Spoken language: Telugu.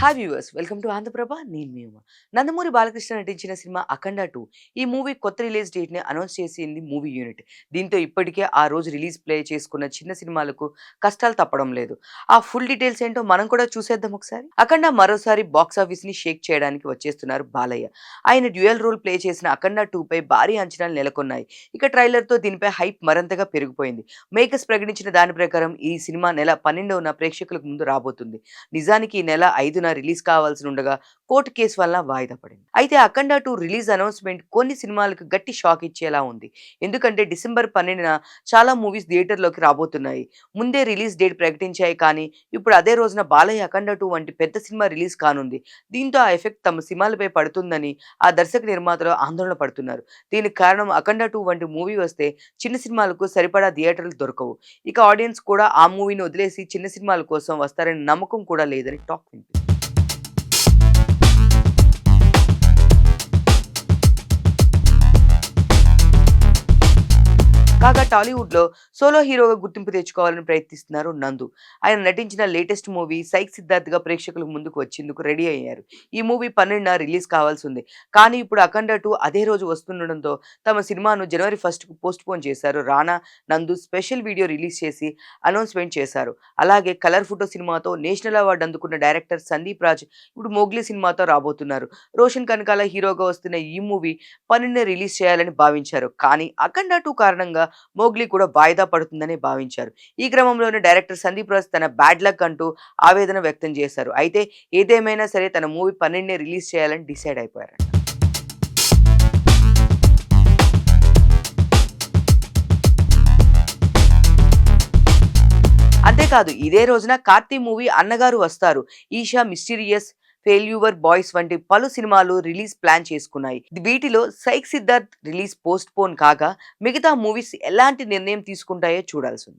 Hi viewers, welcome to Andhra Prabha. నేను మీ ఉమ. నందమూరి బాలకృష్ణ నటించిన సినిమా అఖండ 2 ఈ మూవీ కొత్త రిలీజ్ డేట్ ని అనౌన్స్ చేసింది మూవీ యూనిట్. దీంతో ఇప్పటికే ఆ రోజు రిలీజ్ ప్లే చేసుకున్న చిన్న సినిమాలకు కష్టాలు తప్పడం లేదు. ఆ ఫుల్ డీటెయిల్స్ ఏంటో మనం కూడా చూసేద్దాం ఒకసారి. అఖండ మరోసారి బాక్స్ ఆఫీస్ ని షేక్ చేయడానికి వచ్చేస్తున్నారు బాలయ్య. ఆయన డ్యూయల్ రోల్ ప్లే చేసిన అఖండ 2 పై భారీ అంచనాలు నెలకొన్నాయి. ఇక ట్రైలర్ తో దీనిపై హైప్ మరింతగా పెరిగిపోయింది. మేకర్స్ ప్రకటించిన దాని ప్రకారం ఈ సినిమా నెల 12న ప్రేక్షకులకు ముందు రాబోతుంది. నిజానికి ఈ నెల 5న రిలీజ్ కావాల్సి ఉండగా కోర్టు కేసు వల్ల వాయిదా పడింది. అయితే అఖండ 2 రిలీజ్ అనౌన్స్‌మెంట్ కొన్ని సినిమాలకు గట్టి షాక్ ఇచ్చేలా ఉంది. ఎందుకంటే డిసెంబర్ 12న చాలా మూవీస్ థియేటర్‌లోకి రాబోతున్నాయి. ముందే రిలీజ్ డేట్ ప్రకటించాయి, కానీ ఇప్పుడు అదే రోజున బాలయ్య అఖండ 2 వంటి పెద్ద సినిమా రిలీజ్ కానుంది. దీంతో ఆ ఎఫెక్ట్ తమ సినిమాలపై పడుతుందని ఆ దర్శక నిర్మాతలు ఆందోళన పడుతున్నారు. దీనికి కారణం అఖండ 2 వంటి మూవీ వస్తే చిన్న సినిమాలకు సరిపడా థియేటర్లు దొరకవు. ఇక ఆడియన్స్ కూడా ఆ మూవీని వదిలేసి చిన్న సినిమాల కోసం వస్తారనే నమ్మకం కూడా లేదని టాక్ వినిపిస్తుంది. కాగా టాలీవుడ్‌లో సోలో హీరోగా గుర్తింపు తెచ్చుకోవాలని ప్రయత్నిస్తున్నారు నందు. ఆయన నటించిన లేటెస్ట్ మూవీ 'సైక్ సిద్ధార్థ్‌గా' ప్రేక్షకుల ముందుకు వచ్చేందుకు రెడీ అయ్యారు. ఈ మూవీ 12న రిలీజ్ కావాల్సింది. కానీ ఇప్పుడు అఖండ 2 అదే రోజు వస్తుండడంతో తమ సినిమాను జనవరి 1కు పోస్ట్‌పోన్ చేశారు. రానా, నందు స్పెషల్ వీడియో రిలీజ్ చేసి అనౌన్స్‌మెంట్ చేశారు. అలాగే కలర్ ఫోటో సినిమాతో నేషనల్ అవార్డు అందుకున్న డైరెక్టర్ సందీప్ రాజ్ ఇప్పుడు 'మోగ్లీ' సినిమాతో రాబోతున్నారు. రోషన్ కనకాల హీరోగా వస్తున్న ఈ మూవీ 12న రిలీజ్ చేయాలని భావించారు. కానీ అఖండ 2 కారణంగా 'మోగ్లీ' కూడా వాయిదా పడుతుందని భావించారు. ఈ క్రమంలోనే డైరెక్టర్ సందీప్ రాజ్ తన బ్యాడ్ లక్ అంటూ ఆవేదన వ్యక్తం చేశారు. అయితే ఏదేమైనా సరే తన మూవీ 12నే రిలీజ్ చేయాలని డిసైడ్ అయిపోయారంట. అంతేకాదు ఇదే రోజున 'కార్తీ' మూవీ 'అన్నగారు వస్తారు', 'ఈషా', 'మిస్టీరియస్', 'ఫెయిల్యూర్ బాయ్స్' వంటి పలు సినిమాలు రిలీజ్ ప్లాన్ చేసుకున్నాయి. వీటిలో 'psych Siddharth' release post phone కాగా మిగతా మూవీస్ ఎలాంటి నిర్ణయం తీసుకుంటాయో చూడాల్సింది.